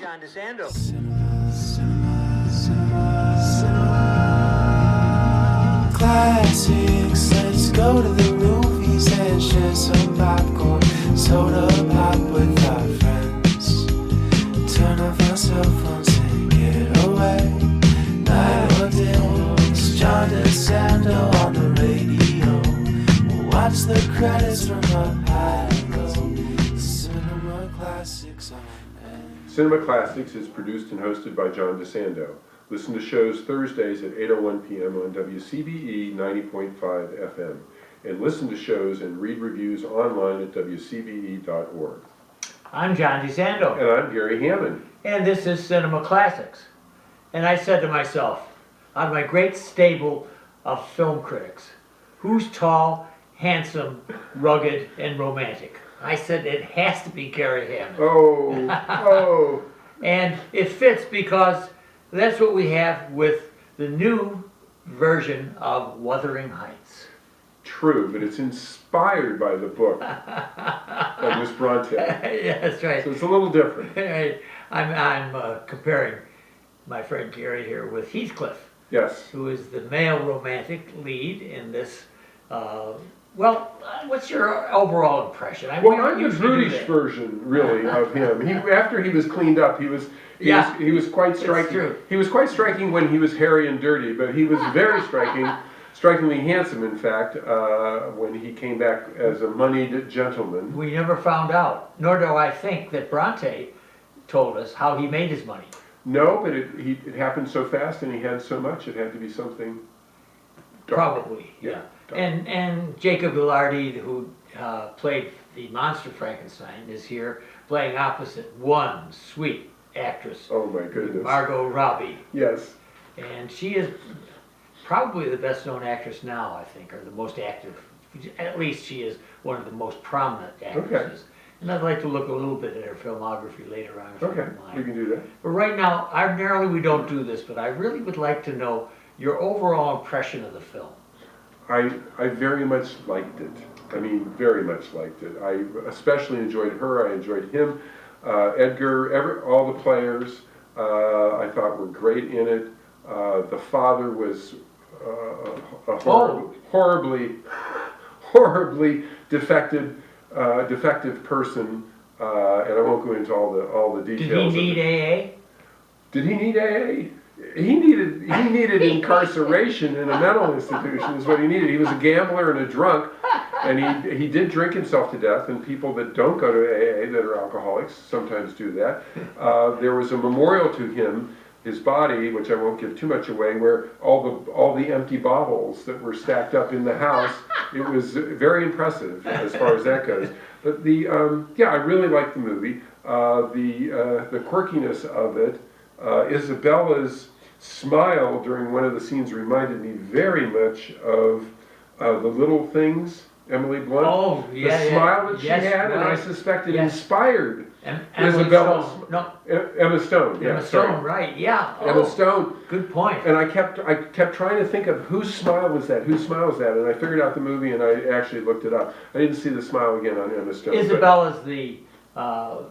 John DeSando. Classics, let's go to the movies and share some popcorn, soda pop with our friends. Turn off our cell phones and get away. Night or day, it's John DeSando on the radio. We'll watch the credits from up high and low. Cinema Classics on air. Cinema Classics is produced and hosted by John DeSando. Listen to shows Thursdays at 8:01 p.m. on WCBE 90.5 FM. And listen to shows and read reviews online at WCBE.org. I'm John DeSando. And I'm Gary Hammond. And this is Cinema Classics. And I said to myself, out of my great stable of film critics, who's tall, handsome, rugged, and romantic? I said it has to be Gary Hammond. Oh. And it fits because that's what we have with the new version of Wuthering Heights. True, but it's inspired by the book of Miss Bronte. Yeah, that's right. So it's a little different. Right. I'm comparing my friend Gary here with Heathcliff, Yes. who is the male romantic lead in this. What's your overall impression? Well, I'm the British version, really, of him. After he was cleaned up, he was quite striking. True. He was quite striking when he was hairy and dirty, but he was very strikingly handsome, in fact, when he came back as a moneyed gentleman. We never found out, nor do I think that Bronte told us how he made his money. No, but it happened so fast, and he had so much. It had to be something dark. Probably, yeah. And Jacob Elordi, who played the monster Frankenstein, is here playing opposite one sweet actress. Oh my goodness. Margot Robbie. Yes. And she is probably the best known actress now, I think, or the most active. At least she is one of the most prominent actresses. Okay. And I'd like to look a little bit at her filmography later on. Okay, we can do that. But right now, ordinarily we don't do this, but I really would like to know your overall impression of the film. I very much liked it. I mean, very much liked it. I especially enjoyed her. I enjoyed him. Edgar, all the players I thought were great in it. The father was a horribly defective person, and I won't go into all the details. Did he need AA? Did he need AA? He needed incarceration in a mental institution is what he needed. He was a gambler and a drunk, and he did drink himself to death, and people that don't go to AA, that are alcoholics, sometimes do that. There was a memorial to him, his body, which I won't give too much away, where all the empty bottles that were stacked up in the house. It was very impressive as far as that goes. But I really liked the movie. The quirkiness of it. Isabella's smile during one of the scenes reminded me very much of The Little Things, Emily Blunt. Oh, yeah. The smile that she had, right. and I suspect it inspired Emma Stone. Yeah, Emma Stone, right? Yeah. Emma Stone. Good point. And I kept trying to think of whose smile was that? Whose smile was that? And I figured out the movie, and I actually looked it up. I didn't see the smile again on Emma Stone. Isabella's the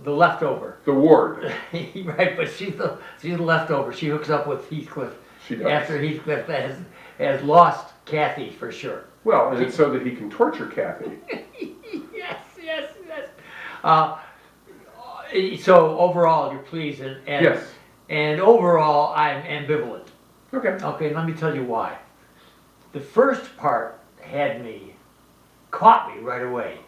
leftover. The ward. Right, but she's the leftover. She hooks up with Heathcliff. She does. After Heathcliff has lost Kathy for sure. Well, and it's so that he can torture Kathy. Yes. So overall, you're pleased, and yes. And overall, I'm ambivalent. Okay, let me tell you why. The first part caught me right away.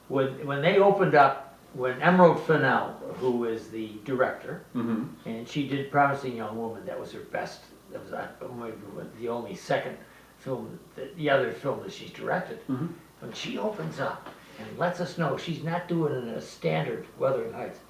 When they opened up, when Emerald Fennell, who is the director, and she did Promising Young Woman, that was her best. That was the only second film, the other film that she's directed. When she opens up and lets us know she's not doing it in a standard Wuthering Heights.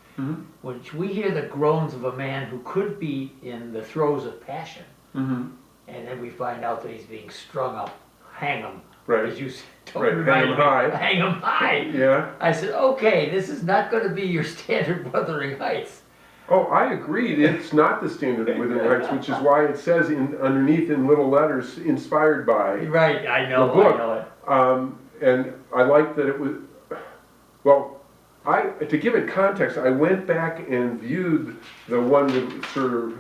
When we hear the groans of a man who could be in the throes of passion, and then we find out that he's being strung up, hang him, right. as you said, Hang him high. Yeah. I said, okay, this is not going to be your standard Wuthering Heights. Oh, I agree. It's not the standard Wuthering Heights, which is why it says underneath in little letters, inspired by. Right, I know. The book. I know it. And I like that it was. Well, To give it context, I went back and viewed the one with Sir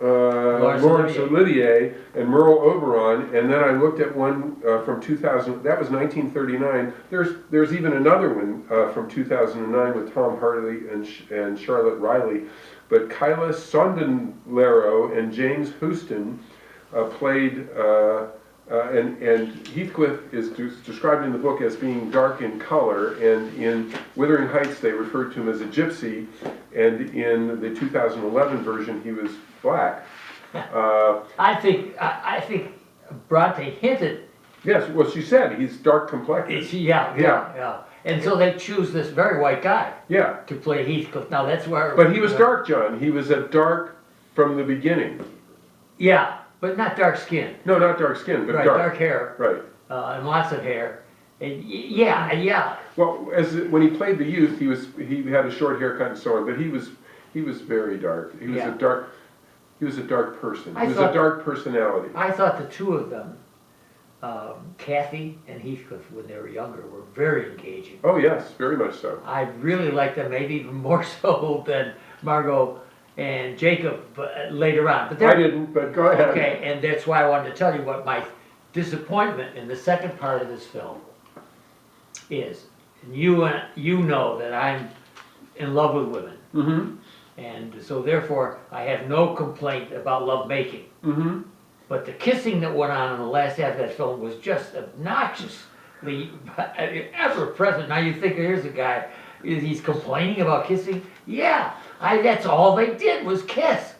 Laurence Olivier and Merle Oberon, and then I looked at one from 2000. That was 1939. There's even another one from 2009 with Tom Hardy and Charlotte Riley, but Kyla Sondenlero and James Houston played. And Heathcliff is described in the book as being dark in color, and in Wuthering Heights they referred to him as a gypsy, and in the 2011 version he was black. I think Bronte hinted. Yes, well, she said he's dark complected. Yeah. And so they choose this very white guy. Yeah. To play Heathcliff. Now that's where. But he was dark, John. He was a dark from the beginning. Yeah, but not dark skin. No, not dark skin, but right, dark hair. Right. And lots of hair. And yeah. Well, when he played the youth, he had a short haircut and so on, but he was very dark. He was a dark. He was a dark person. He was a dark personality. I thought the two of them, Kathy and Heathcliff, when they were younger, were very engaging. Oh yes, very much so. I really liked them, maybe even more so than Margot and Jacob later on. But I didn't, but go ahead. Okay, and that's why I wanted to tell you what my disappointment in the second part of this film is. You know that I'm in love with women. Mm-hmm. And so therefore, I have no complaint about love making. Mm-hmm. But the kissing that went on in the last half of that film was just obnoxiously ever present. Now you think, here's a guy, he's complaining about kissing? Yeah, that's all they did was kiss.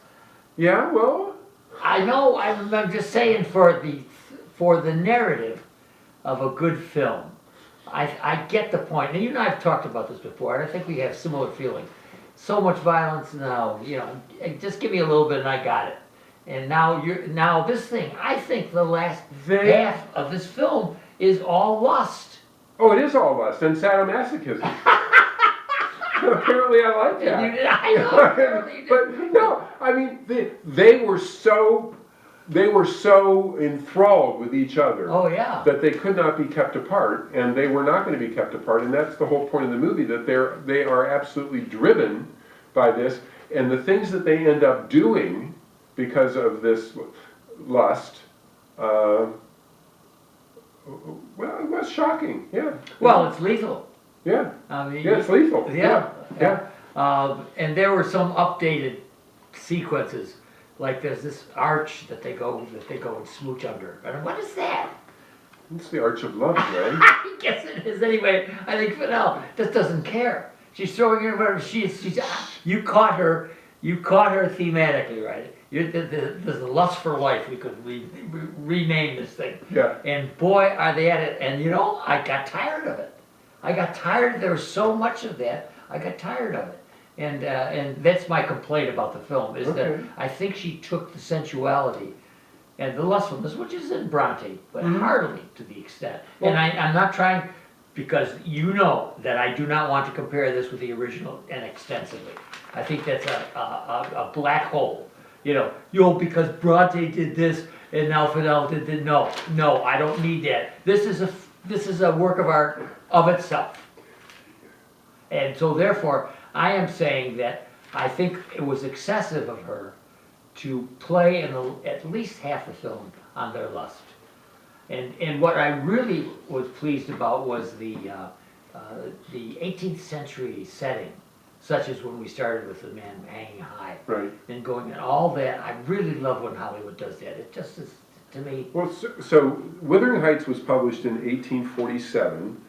Yeah, well. I know, I'm just saying for the narrative of a good film, I get the point. And you and I have talked about this before, and I think we have similar feelings. So much violence now, just give me a little bit and I got it. And now this thing, I think the last half of this film is all lust. Oh, it is all lust and sadomasochism. Apparently I like that. I know, apparently you did. But no, I mean, they were so enthralled with each other. Oh, yeah. That they could not be kept apart, and they were not going to be kept apart, and that's the whole point of the movie, that they are absolutely driven by this, and the things that they end up doing because of this lust, well, it was shocking, yeah. Well, it's lethal. Yeah. I mean, yeah, it's lethal. Yeah. Yeah. And there were some updated sequences. Like there's this arch that they go and smooch under. And what is that? It's the arch of love, right? I guess it is anyway. I think Fennell just doesn't care. She's throwing in whatever she's. You caught her thematically, right? There's the lust for life. We could rename this thing. Yeah. And boy, are they at it. And I got tired of it. There was so much of that. I got tired of it. And that's my complaint about the film, is that I think she took the sensuality and the lustfulness, which is in Bronte, but hardly to the extent. Well, and I'm not trying, because you know that I do not want to compare this with the original and extensively. I think that's a black hole. Because Bronte did this and now Fennell did this. No, I don't need that. This is a work of art of itself. And so therefore, I am saying that I think it was excessive of her to play at least half the film on their lust. And what I really was pleased about was the 18th century setting, such as when we started with the man hanging high. Right. And going and all that. I really love when Hollywood does that. It just is, to me. Well, so Wuthering Heights was published in 1847.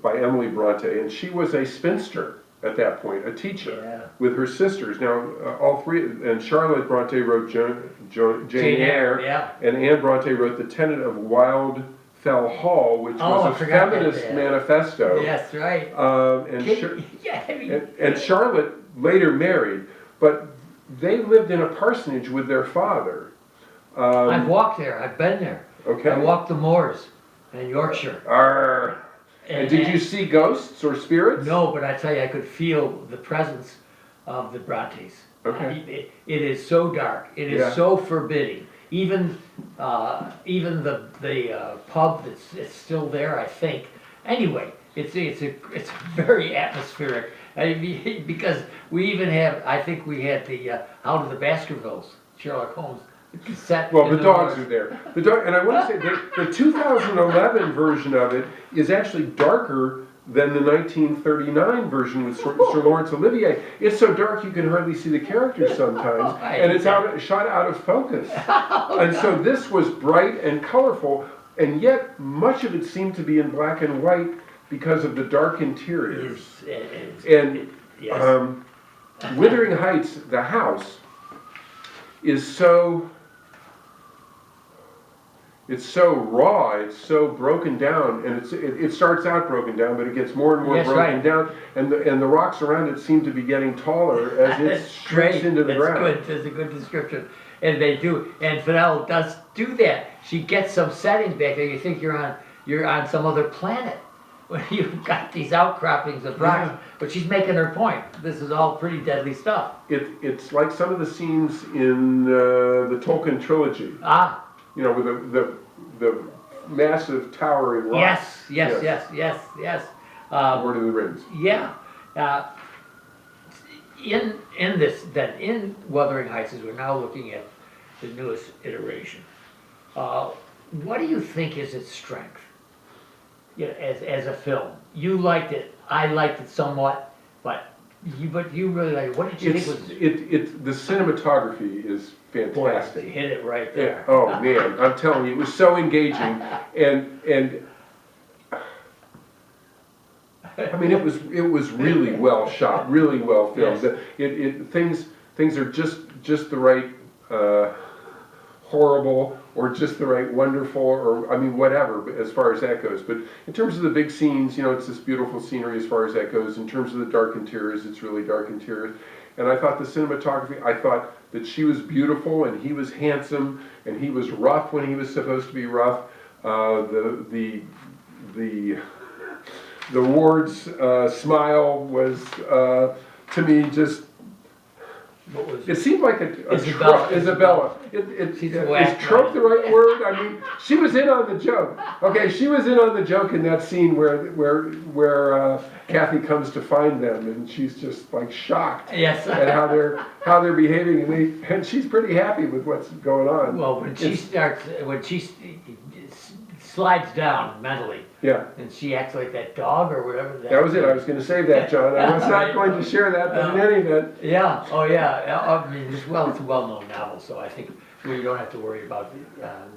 By Emily Bronte, and she was a spinster at that point, a teacher with her sisters. Now, all three, and Charlotte Bronte wrote Jane Eyre, and Anne Bronte wrote The Tenant of Wildfell Hall, which was a feminist manifesto. Yes, right. And Charlotte later married, but they lived in a parsonage with their father. I've walked there. I've been there. Okay. I walked the moors in Yorkshire. And did you see ghosts or spirits? No, but I tell you, I could feel the presence of the Brontes. Okay. It is so dark. It is so forbidding. Even the pub that's still there, I think. Anyway, It's very atmospheric. I mean, because we even have, I think we had the Out of the Baskervilles, Sherlock Holmes cassette. Well, the dogs are there. The dog, and I want to say the 2011 version of it is actually darker than the 1939 version with Sir Laurence Olivier. It's so dark you can hardly see the characters sometimes, and it's shot out of focus. And so this was bright and colorful, and yet much of it seemed to be in black and white because of the dark interiors. And yes. Wuthering Heights, the house, is so. It's so raw, it's so broken down, and it starts out broken down, but it gets more and more broken down, and the rocks around it seem to be getting taller as it shrinks into the ground. That's good. That's a good description. And they do, and Fennell does do that. She gets some settings back there. You think you're on some other planet when you've got these outcroppings of rocks. But she's making her point. This is all pretty deadly stuff. It's like some of the scenes in the Tolkien trilogy. You know, with the massive towering rocks. Yes. Lord of the Rings. Yeah. In Wuthering Heights, as we're now looking at the newest iteration, what do you think is its strength? Yeah, as a film, you liked it. I liked it somewhat, but you really liked it. What did you think was? The cinematography is fantastic. Boy, you hit it right there. Yeah. Oh man, I'm telling you, it was so engaging, and I mean, it was really well shot, really well filmed. Yes. Things are just the right horrible or just the right wonderful, or I mean whatever as far as that goes. But in terms of the big scenes, you know, it's this beautiful scenery as far as that goes. In terms of the dark interiors, it's really dark interiors. And I thought the cinematography, I thought that she was beautiful and he was handsome and he was rough when he was supposed to be rough. The Ward's smile was to me just. It seemed like Isabella. Is trope the right word? I mean, she was in on the joke. Okay, she was in on the joke in that scene where Kathy comes to find them, and she's just like shocked at how they're behaving, and she's pretty happy with what's going on. Well, when she slides down mentally. Yeah. And she acts like that dog or whatever. That was it. I was going to save that, John. I was not going to share that, but in any event. Yeah. Oh, yeah. I mean, it's a well-known novel, so I think we don't have to worry about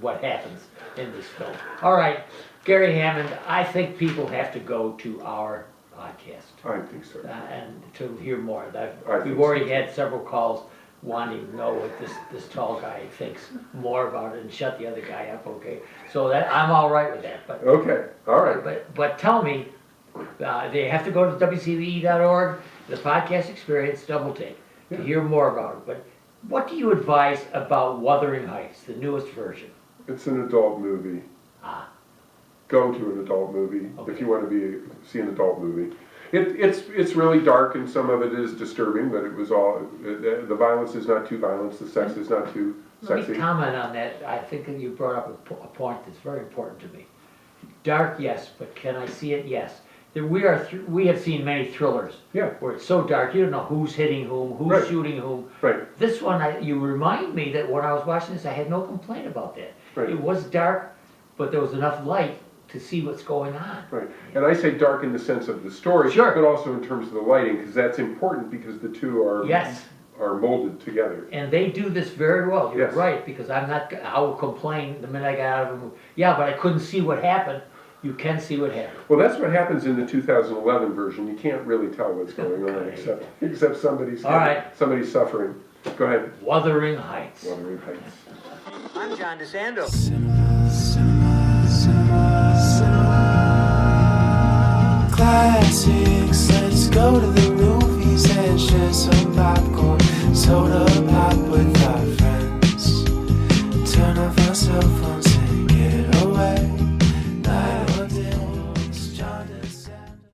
what happens in this film. All right, Gary Hammond, I think people have to go to our podcast. I think so. And to hear more. We've so. already had several calls wanting to know what this tall guy thinks more about it and shut the other guy up, okay? So that I'm all right with that. But okay, all right. But tell me, they have to go to WCBE.org, the podcast experience, double take, to hear more about it. But what do you advise about Wuthering Heights, the newest version? It's an adult movie. Go to an adult movie if you want to see an adult movie. It's really dark, and some of it is disturbing, but it was all, the violence is not too violent, the sex is not too sexy. Let me comment on that. I think that you brought up a point that's very important to me. Dark, yes, but can I see it? Yes. We have seen many thrillers where it's so dark you don't know who's hitting whom, who's shooting whom. Right. This one, you remind me that when I was watching this, I had no complaint about that. Right. It was dark, but there was enough light to see what's going on. Right, and I say dark in the sense of the story, but also in terms of the lighting, because that's important because the two are molded together. And they do this very well. You're right, because I will complain the minute I got out of them. Yeah, but I couldn't see what happened. You can see what happened. Well, that's what happens in the 2011 version. You can't really tell what's going on except somebody's suffering. Go ahead. Wuthering Heights. Wuthering Heights. I'm John DeSando. Classics, let's go to the movies and share some popcorn.